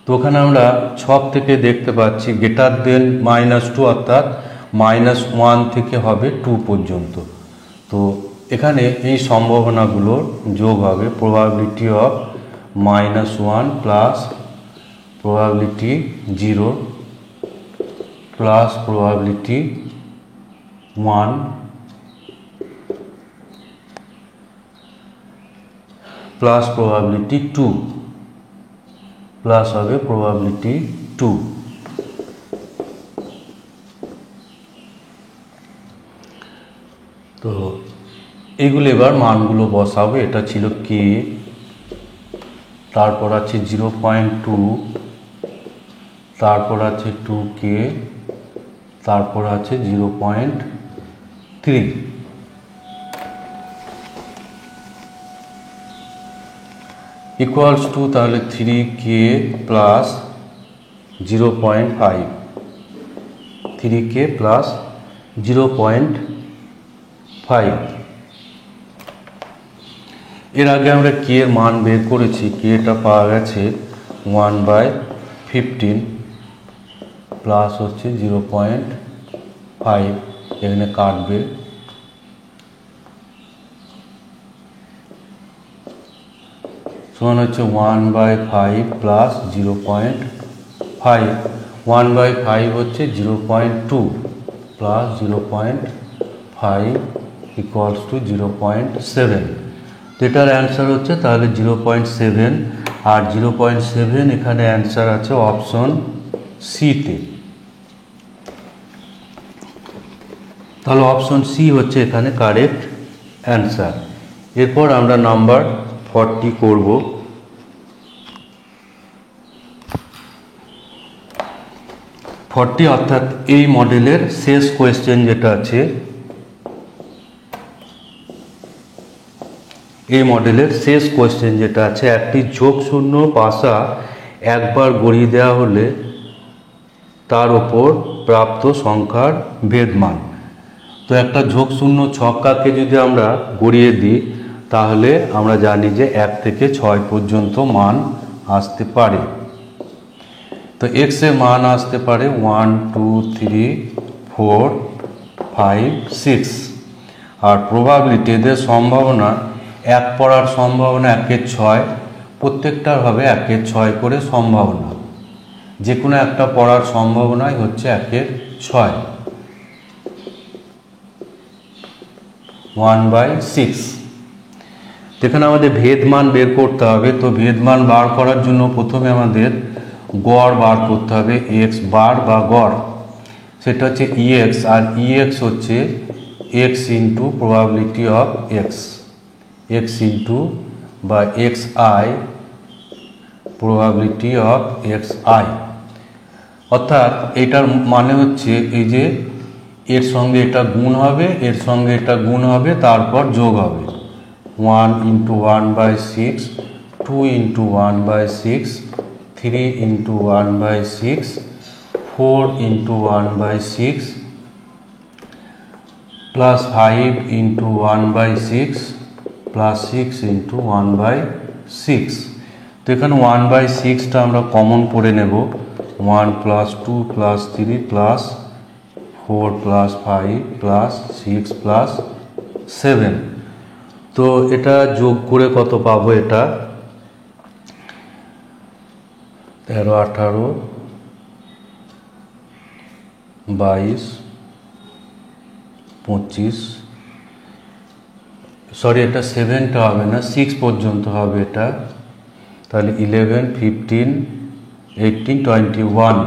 তো ওখানে আমরা ছক থেকে দেখতে পাচ্ছি গ্রেটার দেন -2, অর্থাৎ -1 থেকে হবে 2 পর্যন্ত। তো এখানে এই সম্ভাবনাগুলোর যোগ হবে probability of -1 plus probability 0 plus probability 1 plus probability 2 plus হবে প্রবাবিলিটি 2। তো এইগুলো এবার মানগুলো বসাবে। এটা ছিল কে, তারপর আছে 0.2, তারপর আছে 2k, তারপর আছে 0.3। ইকুয়ালস টু তাহলে 3k প্লাস 0.5, 3k প্লাস 0.5। এর আগে আমরা কে এর মান বের করেছি, কেটা পাওয়া গেছে 1/15 প্লাস হচ্ছে 0.5, এখানে কাটবে, সমান হচ্ছে 1/5 প্লাস 0.5, 1/5 হচ্ছে 0.2 প্লাস 0.5 ইকুয়ালস টু 0.7। তো এটার অ্যান্সার হচ্ছে তাহলে 0.7, আর 0.7 এখানে অ্যান্সার আছে অপশন সিতে। তাহলে অপশন সি হচ্ছে এখানে কারেক্ট অ্যান্সার। এরপর আমরা নাম্বার 40 করব। 40 অর্থাৎ এই মডেলের শেষ কোয়েশ্চেন যেটা আছে, এই মডেলের শেষ কোয়েশ্চেন যেটা আছে, একটি যোগশূন্য পাশা একবার গড়িয়ে দেওয়া হলে তার ওপর প্রাপ্ত সংখ্যার ভেদমান। তো একটা যোগশূন্য ছক্কাকে যদি আমরা গড়িয়ে দিই তাহলে আমরা জানি যে 1 থেকে 6 পর্যন্ত মান আসতে পারে। তো x এর মান আসতে পারে 1 2 3 4 5 6, আর প্রবাবিলিটি এদের সম্ভাবনা 1 পড়ার সম্ভাবনা 1 এর 6, প্রত্যেকটার হবে 1 এর 6 করে সম্ভাবনা, যে কোনো একটা পড়ার সম্ভাবনাই হচ্ছে 1 এর 6, 1/6। যেখানে আমাদের ভেদমান বের করতে হবে। তো ভেদমান বার করার জন্য প্রথমে আমাদের গড় বার করতে হবে, x বার বা গড়, সেটা হচ্ছে ex, আর ex হচ্ছে x into probability of x into বা xi প্রবাবিলিটি অফ xi। অর্থাৎ এটার মানে হচ্ছে এই যে এর সঙ্গে এটা গুণ হবে, এর সঙ্গে এটা গুণ হবে, তারপর যোগ হবে 1 into 1/6, 2 into 1/6, 3 into 1/6, 4 into 1/6 plus 5 into 1/6 plus 6 into 1/6। তো এখানে 1/6টা আমরা কমন করে নেব, 1 plus 2 plus 3 plus 4 plus 5 plus 6 plus 7। তো এটা যোগ করে কত পাবো, এটা 13 18 22 25, সরি এটা 7টা হবে না, 6 পর্যন্ত হবে এটা, তাহলে 11 15 18 21,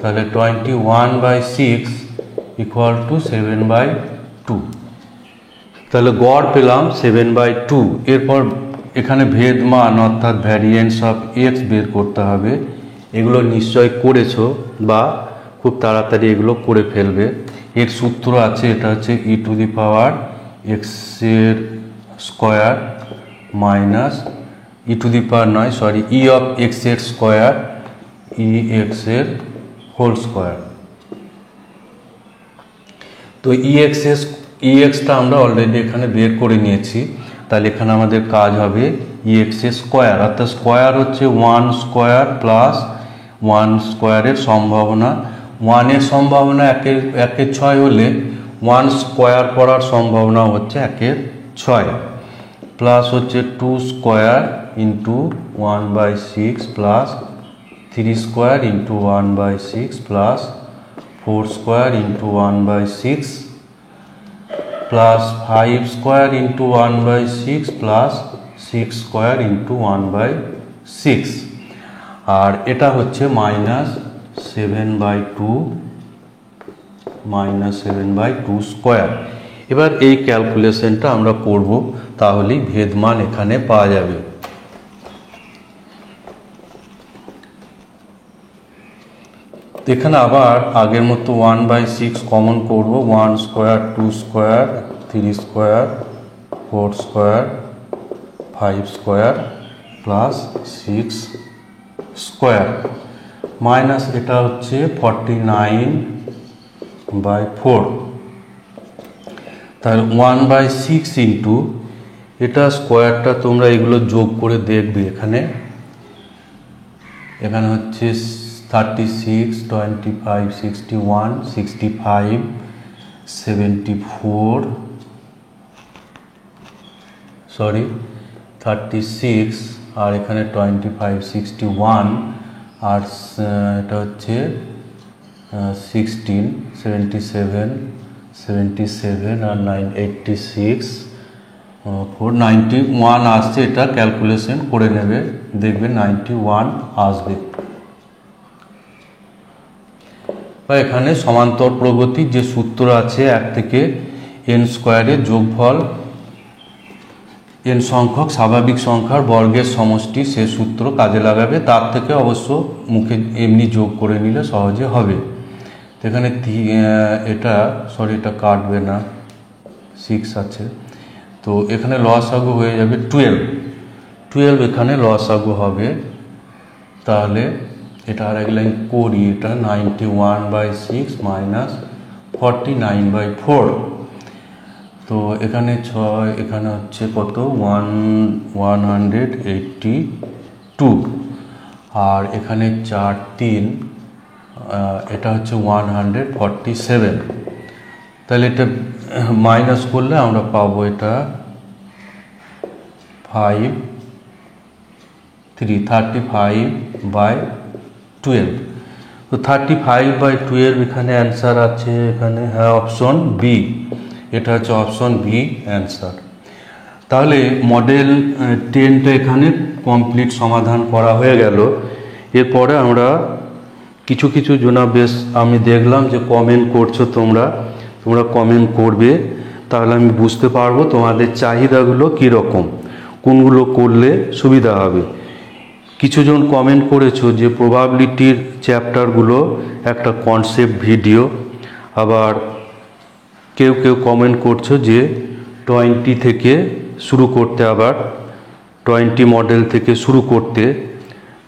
তাহলে 21/6 ইকুয়াল টু 7/2। তাহলে গড় পেলাম 7/2। এরপর এখানে ভেদমান অর্থাৎ ভ্যারিয়েন্স অফ x বের করতে হবে। এগুলো নিশ্চয় করেছো বা খুব তাড়াতাড়ি এগুলো করে ফেলবে। এর সূত্র আছে, এটা হচ্ছে e to the power x এর square minus e to the power নয় সরি e অফ x এর স্কোয়ার ex এর হোল স্কোয়ার। তো exটা আমরা অলরেডি এখানে বের করে নিয়েছি, তাহলে এখানে আমাদের কাজ হবে ex এর স্কোয়ার, অর্থাৎ স্কোয়ার হচ্ছে 1 স্কোয়ার প্লাস 1 স্কোয়ারের সম্ভাবনা ওয়ানের সম্ভাবনা একের 6 হলে 1 স্কোয়ার করার সম্ভাবনা হচ্ছে 1/6 প্লাস হচ্ছে 2 square into 1/6 plus 3 square into 1/6 plus 4 square into 1/6 plus 5 square into 1/6 plus 6 square into 1/6 আর এটা হচ্ছে -7/2 স্কোয়ার। এবার এই ক্যালকুলেশনটা আমরা করব, তাহলেই ভেদমান এখানে পাওয়া যাবে। এখানে আবার আগের মতো 1/6 কমন করব, 1 square 2 square 3 square 4 square 5 square plus 6 square minus এটা হচ্ছে 49/4। তাহলে 1/6 ইন্টু এটা স্কোয়ারটা তোমরা এগুলো যোগ করে দেখবে। এখানে হচ্ছে 36 25 61 65 74 36 আর এখানে 25 61 আর এটা হচ্ছে 16 77 77 আর 86 491 আসছে। এটা ক্যালকুলেশন করে নেবে, দেখবে 91 আসবে। এখানে সমান্তর প্রগতির যে সূত্র আছে 1 থেকে n স্কোয়ারের যোগফল n সংখ্যক স্বাভাবিক সংখ্যার বর্গের সমষ্টি, সে সূত্র কাজে লাগাবে। তার থেকে অবশ্য মুখে এমনি যোগ করে নিলে সহজে হবে। এখানে এটা কাটবে না, 6 আছে, তো এখানে লসাগু হয়ে যাবে 12 এখানে লসাগু হবে। তাহলে এটা আর এক লাইন করি, এটা 91/6 মাইনাস 49/4। তো এখানে 6, এখানে হচ্ছে কত 182 আর এখানে 4 3 এটা হচ্ছে 147। তাহলে এটা মাইনাস করলে আমরা পাবো এটা 35/12। তো 35/12 এখানে অ্যান্সার আছে। এখানে হ্যাঁ অপশন বি, এটা হচ্ছে অপশন বি অ্যান্সার। তাহলে মডেল 10টা এখানে কমপ্লিট সমাধান করা হয়ে গেল। এরপরে আমরা কিছু জনা বেশ আমি দেখলাম যে কমেন্ট করছো, তোমরা কমেন্ট করবে, তাহলে আমি বুঝতে পারবো তোমাদের চাহিদাগুলো কীরকম, কোনগুলো করলে সুবিধা হবে। কিছুজন কমেন্ট করেছো যে প্রবাবিলিটির চ্যাপ্টারগুলো একটা কনসেপ্ট ভিডিও, আবার কেউ কমেন্ট করছো যে 20 থেকে শুরু করতে, আবার 20 মডেল থেকে শুরু করতে।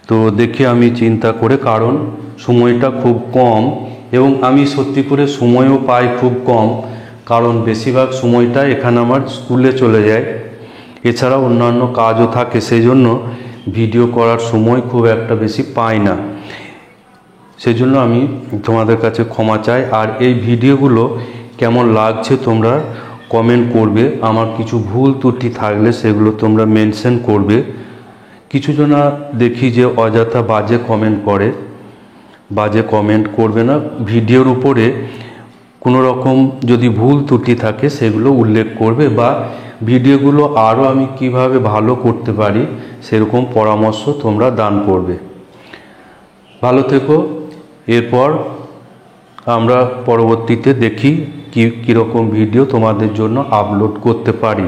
তো দেখে আমি চিন্তা করে, কারণ সময়টা খুব কম এবং আমি সত্যি করে সময়ও পাই খুব কম, কারণ বেশিরভাগ সময়টা এখানে আমার স্কুলে চলে যায়, এছাড়া অন্যান্য কাজও থাকে, সেই জন্য ভিডিও করার সময় খুব একটা বেশি পাই না। সেই জন্য আমি তোমাদের কাছে ক্ষমা চাই। আর এই ভিডিওগুলো কেমন লাগছে তোমরা কমেন্ট করবে, আমার কিছু ভুল ত্রুটি থাকলে সেগুলো তোমরা মেনশন করবে। কিছু জনা দেখি যে অযথা বাজে কমেন্ট করে, বাজে কমেন্ট করবে না, ভিডিওর উপরে কোনো রকম যদি ভুল ত্রুটি থাকে সেগুলো উল্লেখ করবে, বা ভিডিওগুলো আরও আমি কিভাবে ভালো করতে পারি সেরকম পরামর্শ তোমরা দান করবে। ভালো থেকো। এরপর আমরা পরবর্তীতে দেখি কীরকম ভিডিও তোমাদের জন্য আপলোড করতে পারি।